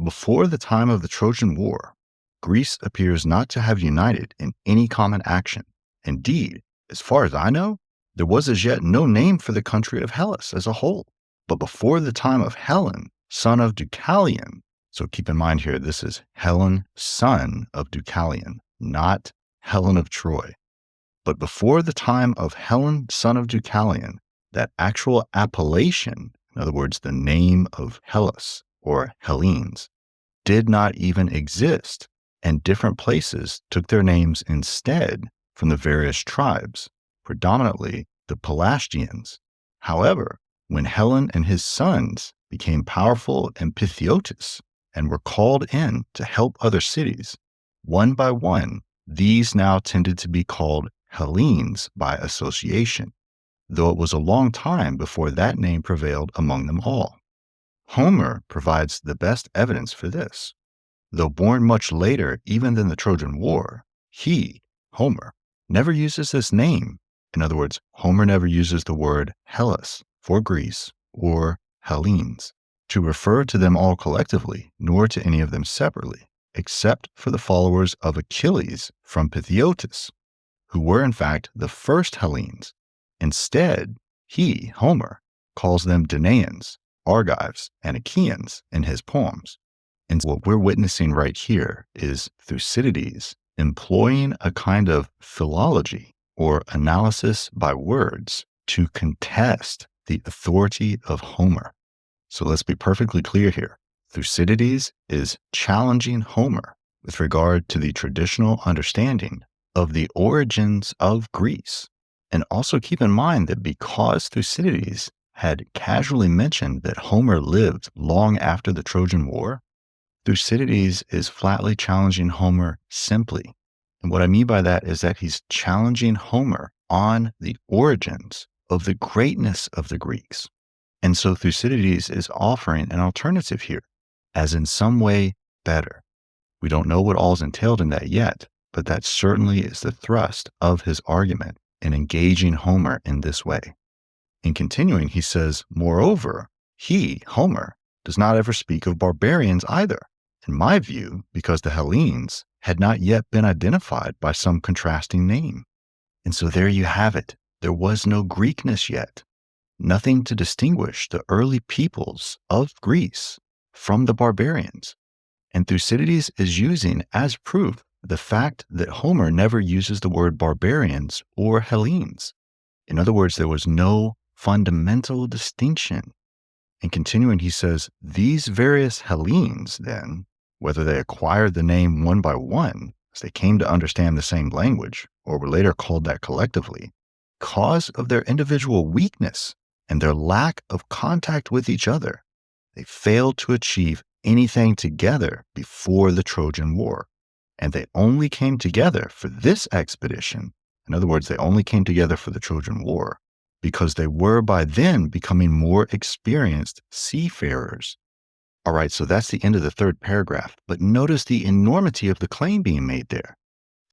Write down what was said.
before the time of the Trojan War, Greece appears not to have united in any common action. Indeed, as far as I know, there was as yet no name for the country of Hellas as a whole. But before the time of Hellen, son of Deucalion, so keep in mind here, this is Hellen, son of Deucalion, not Helen of Troy. But before the time of Hellen, son of Deucalion, that actual appellation, in other words, the name of Hellas or Hellenes, did not even exist, and different places took their names instead from the various tribes, predominantly the Pelasgians. However, when Hellen and his sons became powerful in Pythiotis and were called in to help other cities, one by one, these now tended to be called Hellenes by association, though it was a long time before that name prevailed among them all. Homer provides the best evidence for this. Though born much later even than the Trojan War, he, Homer, never uses this name. In other words, Homer never uses the word Hellas for Greece or Hellenes to refer to them all collectively, nor to any of them separately, except for the followers of Achilles from Pythiotis, who were in fact the first Hellenes. Instead, he, Homer, calls them Danaans, Argives, and Achaeans in his poems. And what we're witnessing right here is Thucydides employing a kind of philology or analysis by words to contest the authority of Homer. So let's be perfectly clear here. Thucydides is challenging Homer with regard to the traditional understanding of the origins of Greece. And also keep in mind that because Thucydides had casually mentioned that Homer lived long after the Trojan War, Thucydides is flatly challenging Homer simply. And what I mean by that is that he's challenging Homer on the origins of the greatness of the Greeks. And so Thucydides is offering an alternative here, as in some way better. We don't know what all's entailed in that yet, but that certainly is the thrust of his argument in engaging Homer in this way. In continuing, he says, moreover, he, Homer, does not ever speak of barbarians either, in my view, because the Hellenes had not yet been identified by some contrasting name. And so there you have it. There was no Greekness yet, nothing to distinguish the early peoples of Greece from the barbarians. And Thucydides is using as proof the fact that Homer never uses the word barbarians or Hellenes. In other words, there was no fundamental distinction. And continuing, he says, these various Hellenes, then, whether they acquired the name one by one, as they came to understand the same language, or were later called that collectively, because of their individual weakness and their lack of contact with each other, they failed to achieve anything together before the Trojan War. And they only came together for this expedition. In other words, they only came together for the Trojan War because they were by then becoming more experienced seafarers. All right, so that's the end of the third paragraph. But notice the enormity of the claim being made there.